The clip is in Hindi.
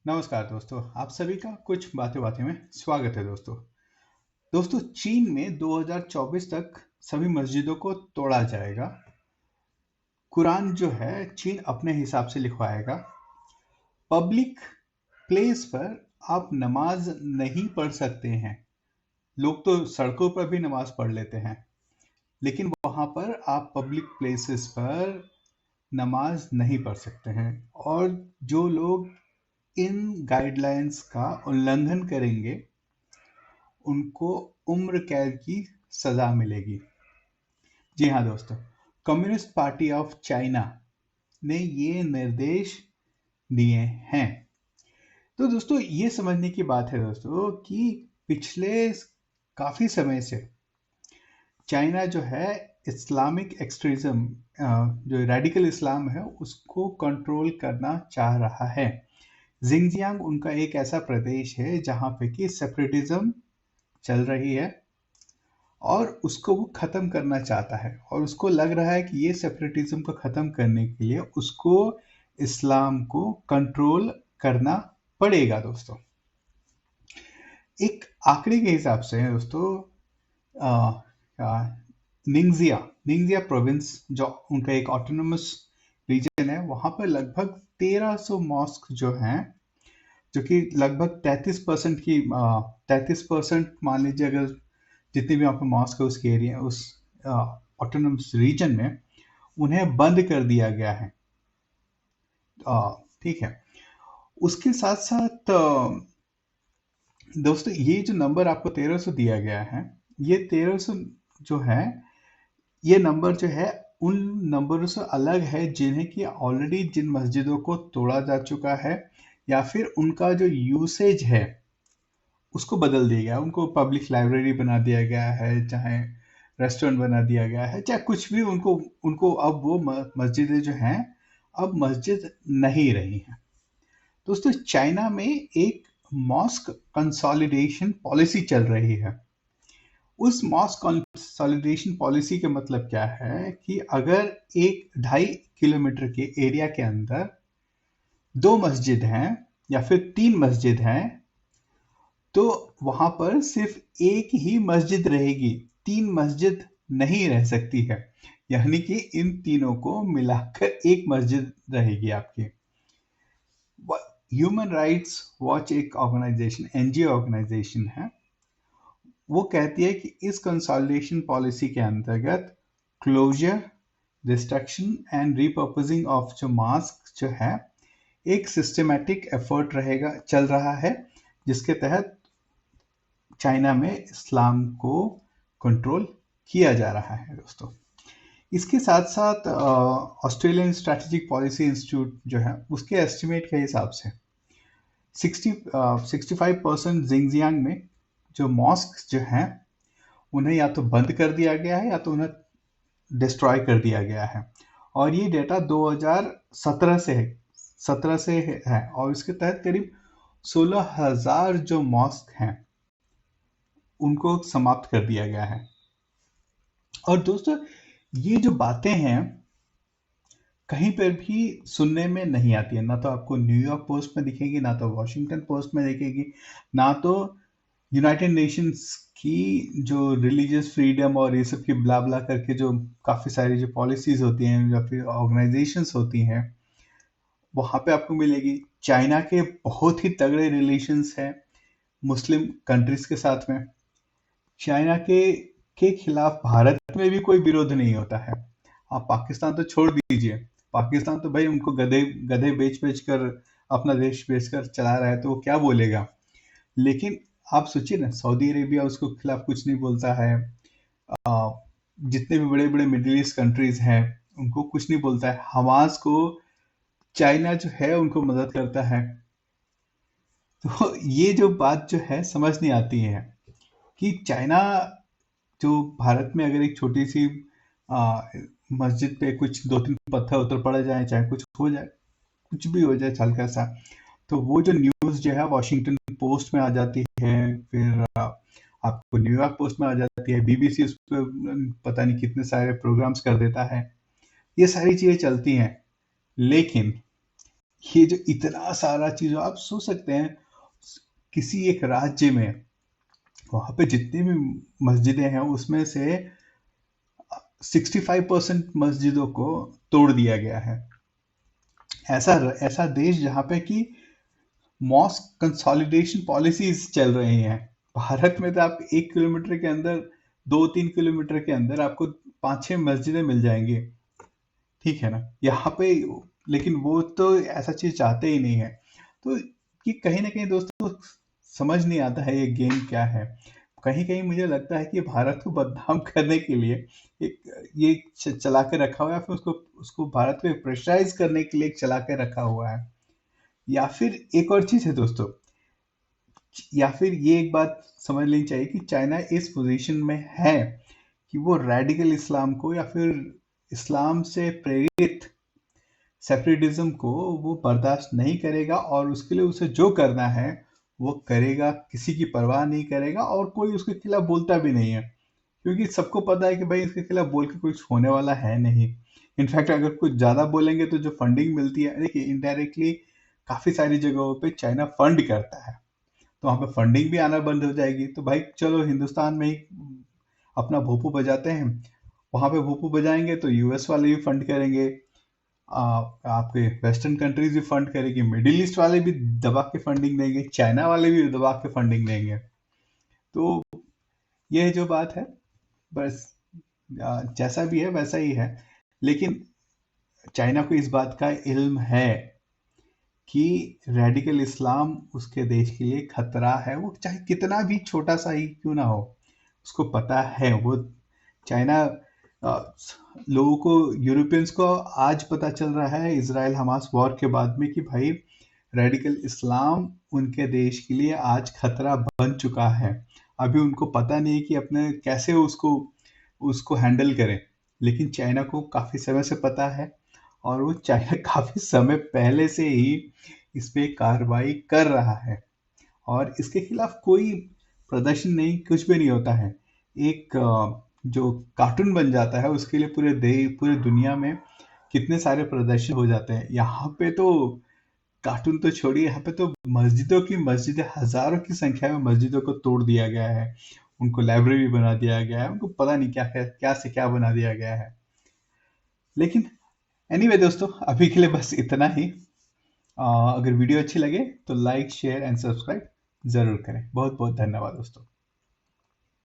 नमस्कार दोस्तों, आप सभी का कुछ बातें बातें में स्वागत है दोस्तों। दोस्तों, चीन में 2024 तक सभी मस्जिदों को तोड़ा जाएगा। कुरान जो है चीन अपने हिसाब से लिखवाएगा। पब्लिक प्लेस पर आप नमाज नहीं पढ़ सकते हैं। लोग तो सड़कों पर भी नमाज पढ़ लेते हैं, लेकिन वहां पर आप पब्लिक प्लेसेस पर नमाज नहीं पढ़ सकते हैं। और जो लोग इन गाइडलाइंस का उल्लंघन करेंगे उनको उम्र कैद की सजा मिलेगी। जी हाँ दोस्तों, कम्युनिस्ट पार्टी ऑफ चाइना ने ये निर्देश दिए हैं। तो दोस्तों, ये समझने की बात है दोस्तों कि पिछले काफी समय से चाइना जो है इस्लामिक एक्सट्रीज्म, जो रेडिकल इस्लाम है, उसको कंट्रोल करना चाह रहा है। जिंगजियांग उनका एक ऐसा प्रदेश है जहां पे कि सेपरेटिज्म चल रही है और उसको वो ख़त्म करना चाहता है। और उसको लग रहा है कि ये सेपरेटिज्म को ख़त्म करने के लिए उसको इस्लाम को कंट्रोल करना पड़ेगा दोस्तों। एक आंकड़े के हिसाब से दोस्तों, निंगजिया निंगजिया प्रोविंस, जो उनका एक ऑटोनोमस रीजन है, वहाँ पर लगभग 1300 मॉस्क जो हैं, जो कि लगभग 33% मान लीजिए, अगर जितने भी आपको मॉस्क है उसके एरिया, उस ऑटोनमस रीजन में उन्हें बंद कर दिया गया है। ठीक है। उसके साथ साथ दोस्तों, ये जो नंबर आपको 1300 दिया गया है, ये 1300 जो है, ये नंबर जो है उन नंबरों से अलग है जिन्हें कि ऑलरेडी जिन मस्जिदों को तोड़ा जा चुका है या फिर उनका जो यूसेज है उसको बदल दिया गया। उनको पब्लिक लाइब्रेरी बना दिया गया है, चाहे रेस्टोरेंट बना दिया गया है, चाहे कुछ भी। उनको उनको अब वो मस्जिदें जो हैं अब मस्जिद नहीं रही हैं। दोस्तों, चाइना में एक मॉस्क कंसोलिडेशन पॉलिसी चल रही है। उस मॉस्क कंसोलिडेशन पॉलिसी का मतलब क्या है कि अगर 1-2.5 किलोमीटर के एरिया के अंदर 2 मस्जिद हैं या फिर 3 मस्जिद हैं, तो वहां पर सिर्फ एक ही मस्जिद रहेगी, 3 मस्जिद नहीं रह सकती है। यानी कि इन तीनों को मिलाकर एक मस्जिद रहेगी आपकी। ह्यूमन राइट्स वॉच एक ऑर्गेनाइजेशन, एनजीओ ऑर्गेनाइजेशन है, वो कहती है कि इस कंसोलिडेशन पॉलिसी के अंतर्गत क्लोजर, डिस्ट्रक्शन एंड रीपर्पजिंग ऑफ जो मास्क जो है, एक सिस्टमेटिक एफर्ट रहेगा, चल रहा है, जिसके तहत चाइना में इस्लाम को कंट्रोल किया जा रहा है दोस्तों। इसके साथ साथ ऑस्ट्रेलियन स्ट्रैटेजिक पॉलिसी इंस्टीट्यूट जो है, उसके एस्टिमेट के हिसाब से 65% जिंगजियांग में जो मॉस्क जो हैं उन्हें या तो बंद कर दिया गया है या तो उन्हें डिस्ट्रॉय कर दिया गया है। और ये डेटा 2017 से है, 17 से है। और इसके तहत करीब 16,000 जो मॉस्क हैं उनको समाप्त कर दिया गया है। और दोस्तों, ये जो बातें हैं कहीं पर भी सुनने में नहीं आती है। ना तो आपको न्यूयॉर्क पोस्ट में दिखेगी, ना तो वॉशिंगटन पोस्ट में दिखेगी, ना तो यूनाइटेड नेशंस की जो रिलीजियस फ्रीडम और ये सब की ब्ला ब्ला करके जो काफ़ी सारी जो पॉलिसीज होती हैं या फिर ऑर्गेनाइजेशंस होती हैं, वहाँ पे आपको मिलेगी। चाइना के बहुत ही तगड़े रिलेशंस हैं मुस्लिम कंट्रीज के साथ में। चाइना के खिलाफ भारत में भी कोई विरोध नहीं होता है। आप पाकिस्तान तो छोड़ दीजिए, पाकिस्तान तो भाई उनको गधे गधे बेच बेच कर अपना देश बेचकर चला रहा है, तो वो क्या बोलेगा। लेकिन आप सोचिए ना, सऊदी अरेबिया उसको खिलाफ कुछ नहीं बोलता है। जितने भी बड़े बड़े मिडिल ईस्ट कंट्रीज हैं उनको कुछ नहीं बोलता है। हमास को चाइना जो है उनको मदद करता है। तो ये जो बात जो है समझ नहीं आती है कि चाइना जो भारत में अगर एक छोटी सी मस्जिद पे कुछ 2-3 पत्थर उतर पड़ जाए, चाहे कुछ हो जाए, कुछ भी हो जाए हल्का सा, तो वो जो न्यूज़ जो है वॉशिंगटन पोस्ट में आ जाती है, फिर आपको न्यूयॉर्क पोस्ट में आ जाती है, बीबीसी उस पर पता नहीं कितने सारे प्रोग्राम्स कर देता है। ये सारी चीज़ें चलती हैं, लेकिन ये जो इतना सारा चीज़ आप सोच सकते हैं, किसी एक राज्य में वहाँ पे जितनी भी मस्जिदें हैं उसमें से 65% मस्जिदों को तोड़ दिया गया है। ऐसा ऐसा देश जहाँ पे कि मॉस्क कंसोलिडेशन पॉलिसीज चल रही हैं। भारत में तो आप 1 किलोमीटर के अंदर, 2-3 किलोमीटर के अंदर आपको 5-6 मस्जिदें मिल जाएंगी, ठीक है ना। यहाँ पे लेकिन वो तो ऐसा चीज चाहते ही नहीं है। तो ये कहीं ना कहीं दोस्तों समझ नहीं आता है ये गेम क्या है। कहीं कहीं मुझे लगता है कि भारत को बदनाम करने के लिए एक ये चला के रखा हुआ है, फिर उसको उसको भारत को प्रेशराइज करने के लिए एक चला के रखा हुआ है। या फिर एक और चीज है दोस्तों, या फिर ये एक बात समझ लेनी चाहिए कि चाइना इस पोजीशन में है कि वो रेडिकल इस्लाम को या फिर इस्लाम से प्रेरित सेपरेटिज्म को वो बर्दाश्त नहीं करेगा, और उसके लिए उसे जो करना है वो करेगा, किसी की परवाह नहीं करेगा, और कोई उसके खिलाफ बोलता भी नहीं है, क्योंकि सबको पता है कि भाई इसके खिलाफ बोल के कुछ होने वाला है नहीं। इनफैक्ट अगर कुछ ज़्यादा बोलेंगे तो जो फंडिंग मिलती है, देखिए इनडायरेक्टली काफ़ी सारी जगहों पे चाइना फंड करता है, तो वहाँ पे फंडिंग भी आना बंद हो जाएगी। तो भाई चलो हिंदुस्तान में ही अपना भोपू बजाते हैं, वहाँ पे भोपू बजाएंगे तो यूएस वाले भी फंड करेंगे, आपके वेस्टर्न कंट्रीज भी फंड करेगी, मिडिल ईस्ट वाले भी दबा के फंडिंग देंगे, चाइना वाले भी दबा के फंडिंग देंगे। तो ये जो बात है, बस जैसा भी है वैसा ही है। लेकिन चाइना को इस बात का इल्म है कि रेडिकल इस्लाम उसके देश के लिए खतरा है, वो चाहे कितना भी छोटा सा ही क्यों ना हो, उसको पता है। वो चाइना लोगों को, यूरोपियंस को आज पता चल रहा है इजराइल हमास वॉर के बाद में कि भाई रेडिकल इस्लाम उनके देश के लिए आज खतरा बन चुका है। अभी उनको पता नहीं कि अपने कैसे उसको उसको हैंडल करें, लेकिन चाइना को काफ़ी समय से पता है, और वो चाइना काफ़ी समय पहले से ही इस पे कार्रवाई कर रहा है, और इसके खिलाफ कोई प्रदर्शन नहीं, कुछ भी नहीं होता है। एक जो कार्टून बन जाता है उसके लिए पूरे दुनिया में कितने सारे प्रदर्शन हो जाते हैं। यहाँ पे तो कार्टून तो छोड़िए, यहाँ पे तो मस्जिदों की मस्जिदें, हजारों की संख्या में मस्जिदों को तोड़ दिया गया है, उनको लाइब्रेरी बना दिया गया है, उनको पता नहीं क्या क्या क्या से क्या बना दिया गया है। लेकिन एनीवे दोस्तों, अभी के लिए बस इतना ही। अगर वीडियो अच्छी लगे तो लाइक शेयर एंड सब्सक्राइब जरूर करें। बहुत बहुत धन्यवाद दोस्तों।